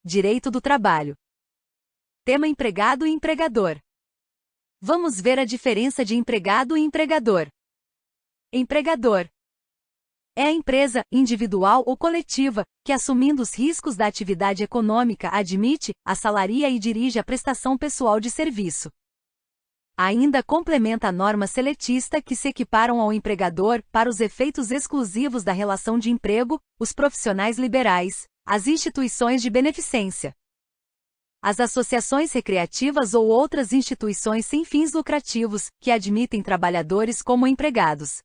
Direito do trabalho. Tema: empregado e empregador. Vamos ver a diferença de empregado e empregador. Empregador é a empresa, individual ou coletiva, que, assumindo os riscos da atividade econômica, admite, assalaria e dirige a prestação pessoal de serviço. Ainda complementa a norma seletista que se equiparam ao empregador, para os efeitos exclusivos da relação de emprego, os profissionais liberais, as instituições de beneficência, as associações recreativas ou outras instituições sem fins lucrativos, que admitem trabalhadores como empregados.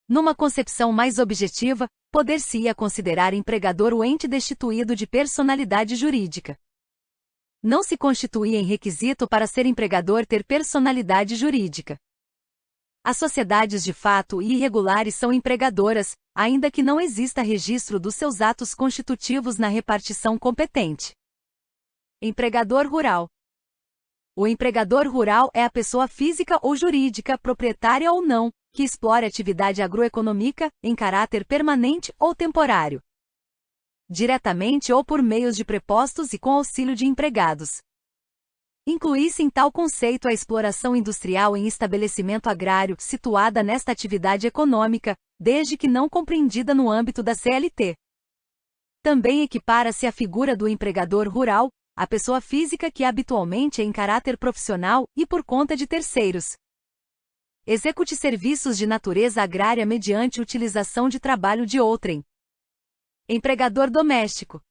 Numa concepção mais objetiva, poder-se-ia considerar empregador o ente destituído de personalidade jurídica. Não se constituía em requisito para ser empregador ter personalidade jurídica. As sociedades de fato e irregulares são empregadoras, ainda que não exista registro dos seus atos constitutivos na repartição competente. Empregador rural. O empregador rural é a pessoa física ou jurídica, proprietária ou não, que explora atividade agroeconômica, em caráter permanente ou temporário, diretamente ou por meios de prepostos e com auxílio de empregados. Inclui-se em tal conceito a exploração industrial em estabelecimento agrário, situada nesta atividade econômica, desde que não compreendida no âmbito da CLT. Também equipara-se a figura do empregador rural, a pessoa física que habitualmente é em caráter profissional e por conta de terceiros execute serviços de natureza agrária mediante utilização de trabalho de outrem. Empregador doméstico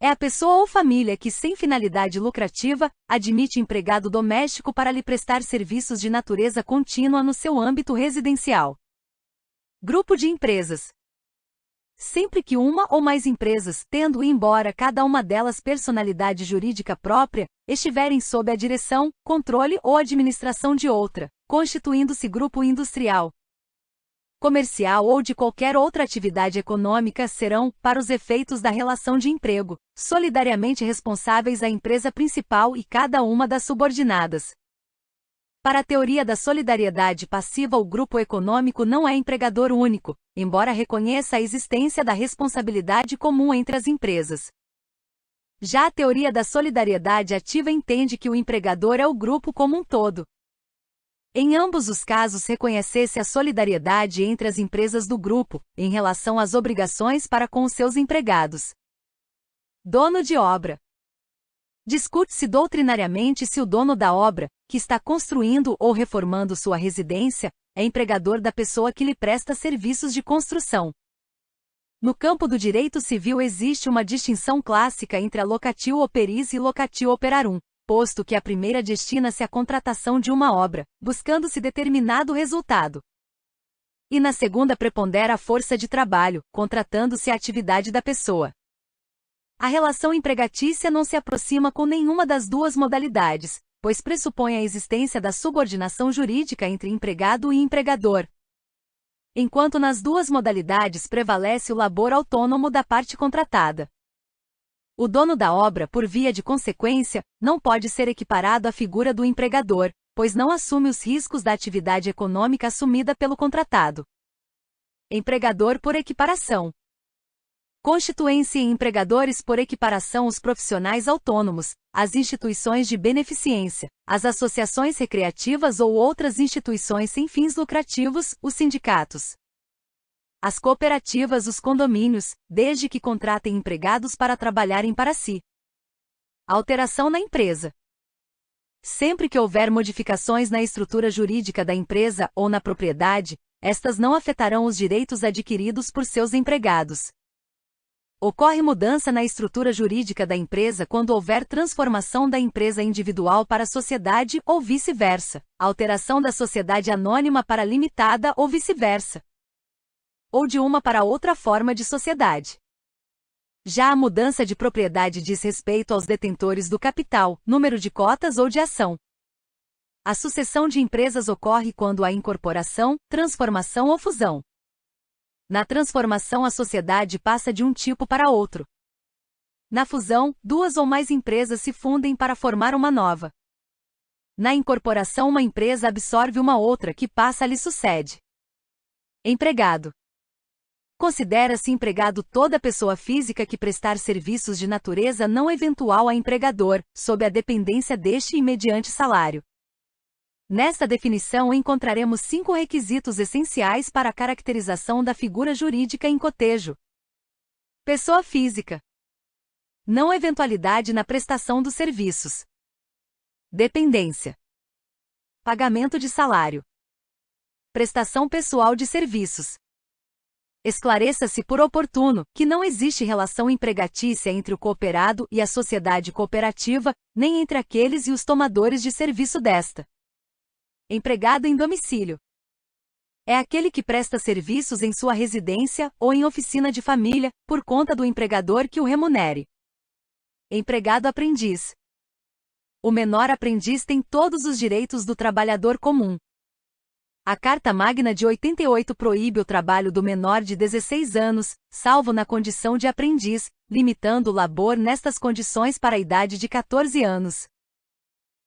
é a pessoa ou família que, sem finalidade lucrativa, admite empregado doméstico para lhe prestar serviços de natureza contínua no seu âmbito residencial. Grupo de empresas. Sempre que uma ou mais empresas, tendo embora cada uma delas personalidade jurídica própria, estiverem sob a direção, controle ou administração de outra, constituindo-se grupo industrial, comercial ou de qualquer outra atividade econômica, serão, para os efeitos da relação de emprego, solidariamente responsáveis a empresa principal e cada uma das subordinadas. Para a teoria da solidariedade passiva, o grupo econômico não é empregador único, embora reconheça a existência da responsabilidade comum entre as empresas. Já a teoria da solidariedade ativa entende que o empregador é o grupo como um todo. Em ambos os casos, reconhecesse a solidariedade entre as empresas do grupo, em relação às obrigações para com os seus empregados. Dono de obra. Discute-se doutrinariamente se o dono da obra, que está construindo ou reformando sua residência, é empregador da pessoa que lhe presta serviços de construção. No campo do direito civil existe uma distinção clássica entre a locatio operis e locatio operarum, posto que a primeira destina-se à contratação de uma obra, buscando-se determinado resultado. E na segunda prepondera a força de trabalho, contratando-se a atividade da pessoa. A relação empregatícia não se aproxima com nenhuma das duas modalidades, pois pressupõe a existência da subordinação jurídica entre empregado e empregador. Enquanto nas duas modalidades prevalece o labor autônomo da parte contratada. O dono da obra, por via de consequência, não pode ser equiparado à figura do empregador, pois não assume os riscos da atividade econômica assumida pelo contratado. Empregador por equiparação. Constituem-se em empregadores por equiparação os profissionais autônomos, as instituições de beneficência, as associações recreativas ou outras instituições sem fins lucrativos, os sindicatos, as cooperativas, os condomínios, desde que contratem empregados para trabalharem para si. Alteração na empresa. Sempre que houver modificações na estrutura jurídica da empresa ou na propriedade, estas não afetarão os direitos adquiridos por seus empregados. Ocorre mudança na estrutura jurídica da empresa quando houver transformação da empresa individual para sociedade ou vice-versa, alteração da sociedade anônima para limitada ou vice-versa, ou de uma para outra forma de sociedade. Já a mudança de propriedade diz respeito aos detentores do capital, número de cotas ou de ação. A sucessão de empresas ocorre quando há incorporação, transformação ou fusão. Na transformação, a sociedade passa de um tipo para outro. Na fusão, duas ou mais empresas se fundem para formar uma nova. Na incorporação, uma empresa absorve uma outra que passa a lhe sucede. Empregado. Considera-se empregado toda pessoa física que prestar serviços de natureza não eventual a empregador, sob a dependência deste e mediante salário. Nesta definição encontraremos 5 requisitos essenciais para a caracterização da figura jurídica em cotejo. Pessoa física. Não eventualidade na prestação dos serviços. Dependência. Pagamento de salário. Prestação pessoal de serviços. Esclareça-se por oportuno que não existe relação empregatícia entre o cooperado e a sociedade cooperativa, nem entre aqueles e os tomadores de serviço desta. Empregado em domicílio. É aquele que presta serviços em sua residência ou em oficina de família, por conta do empregador que o remunere. Empregado aprendiz. O menor aprendiz tem todos os direitos do trabalhador comum. A Carta Magna de 88 proíbe o trabalho do menor de 16 anos, salvo na condição de aprendiz, limitando o labor nestas condições para a idade de 14 anos.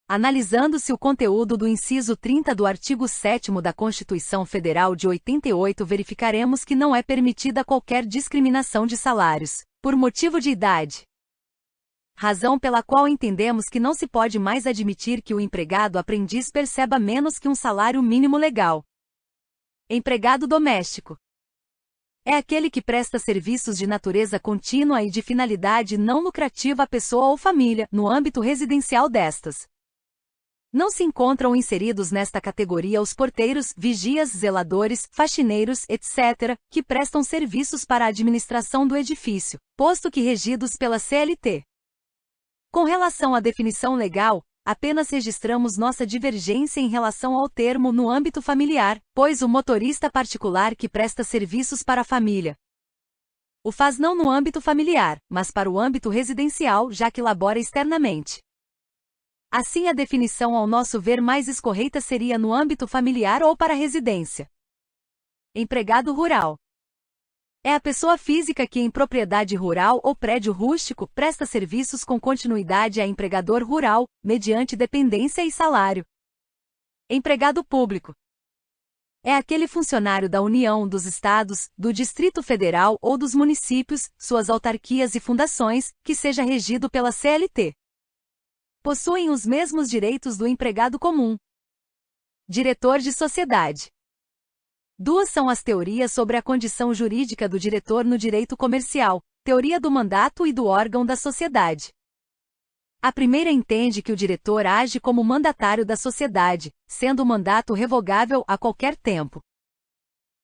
Analisando-se o conteúdo do inciso 30 do artigo 7º da Constituição Federal de 88, verificaremos que não é permitida qualquer discriminação de salários, por motivo de idade. Razão pela qual entendemos que não se pode mais admitir que o empregado aprendiz perceba menos que um salário mínimo legal. Empregado doméstico. É aquele que presta serviços de natureza contínua e de finalidade não lucrativa à pessoa ou família, no âmbito residencial destas. Não se encontram inseridos nesta categoria os porteiros, vigias, zeladores, faxineiros, etc., que prestam serviços para a administração do edifício, posto que regidos pela CLT. Com relação à definição legal, apenas registramos nossa divergência em relação ao termo no âmbito familiar, pois o motorista particular que presta serviços para a família o faz não no âmbito familiar, mas para o âmbito residencial, já que labora externamente. Assim, a definição ao nosso ver mais escorreita seria no âmbito familiar ou para a residência. Empregado rural. É a pessoa física que em propriedade rural ou prédio rústico presta serviços com continuidade a empregador rural, mediante dependência e salário. Empregado público. É aquele funcionário da União, dos Estados, do Distrito Federal ou dos municípios, suas autarquias e fundações, que seja regido pela CLT. Possuem os mesmos direitos do empregado comum. Diretor de sociedade. Duas são as teorias sobre a condição jurídica do diretor no direito comercial, teoria do mandato e do órgão da sociedade. A primeira entende que o diretor age como mandatário da sociedade, sendo o mandato revogável a qualquer tempo.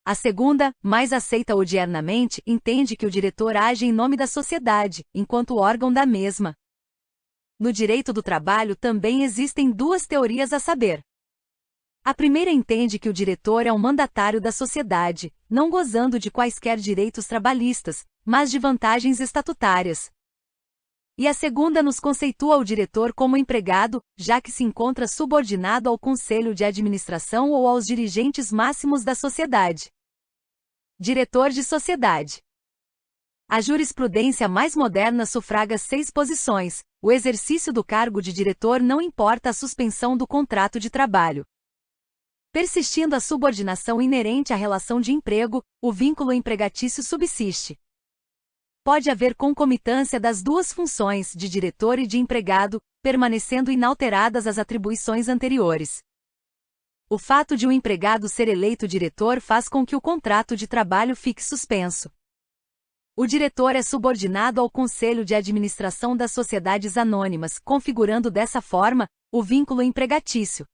A segunda, mais aceita odiernamente, entende que o diretor age em nome da sociedade, enquanto órgão da mesma. No direito do trabalho também existem duas teorias a saber. A primeira entende que o diretor é um mandatário da sociedade, não gozando de quaisquer direitos trabalhistas, mas de vantagens estatutárias. E a segunda nos conceitua o diretor como empregado, já que se encontra subordinado ao conselho de administração ou aos dirigentes máximos da sociedade. Diretor de sociedade. A jurisprudência mais moderna sufraga 6 posições. O exercício do cargo de diretor não importa a suspensão do contrato de trabalho. Persistindo a subordinação inerente à relação de emprego, o vínculo empregatício subsiste. Pode haver concomitância das duas funções, de diretor e de empregado, permanecendo inalteradas as atribuições anteriores. O fato de um empregado ser eleito diretor faz com que o contrato de trabalho fique suspenso. O diretor é subordinado ao conselho de administração das sociedades anônimas, configurando dessa forma o vínculo empregatício.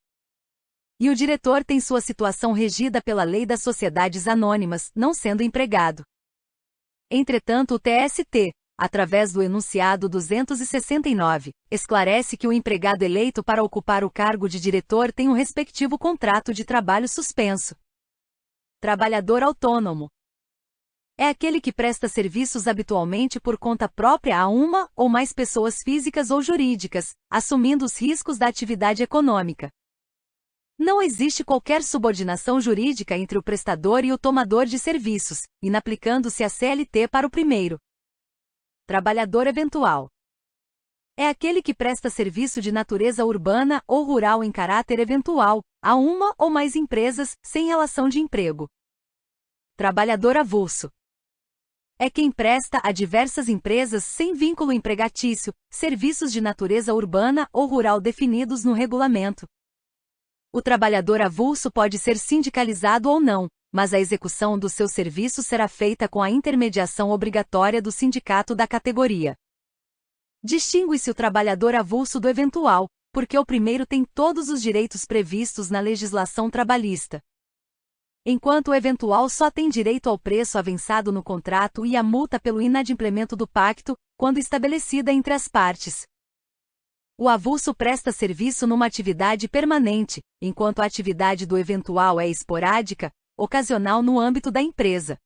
E o diretor tem sua situação regida pela lei das sociedades anônimas, não sendo empregado. Entretanto, o TST, através do enunciado 269, esclarece que o empregado eleito para ocupar o cargo de diretor tem um respectivo contrato de trabalho suspenso. Trabalhador autônomo. É aquele que presta serviços habitualmente por conta própria a uma ou mais pessoas físicas ou jurídicas, assumindo os riscos da atividade econômica. Não existe qualquer subordinação jurídica entre o prestador e o tomador de serviços, inaplicando-se a CLT para o primeiro. Trabalhador eventual. É aquele que presta serviço de natureza urbana ou rural em caráter eventual, a uma ou mais empresas, sem relação de emprego. Trabalhador avulso. É quem presta a diversas empresas sem vínculo empregatício, serviços de natureza urbana ou rural definidos no regulamento. O trabalhador avulso pode ser sindicalizado ou não, mas a execução do seu serviço será feita com a intermediação obrigatória do sindicato da categoria. Distingue-se o trabalhador avulso do eventual, porque o primeiro tem todos os direitos previstos na legislação trabalhista, enquanto o eventual só tem direito ao preço avançado no contrato e à multa pelo inadimplemento do pacto, quando estabelecida entre as partes. O avulso presta serviço numa atividade permanente, enquanto a atividade do eventual é esporádica, ocasional no âmbito da empresa.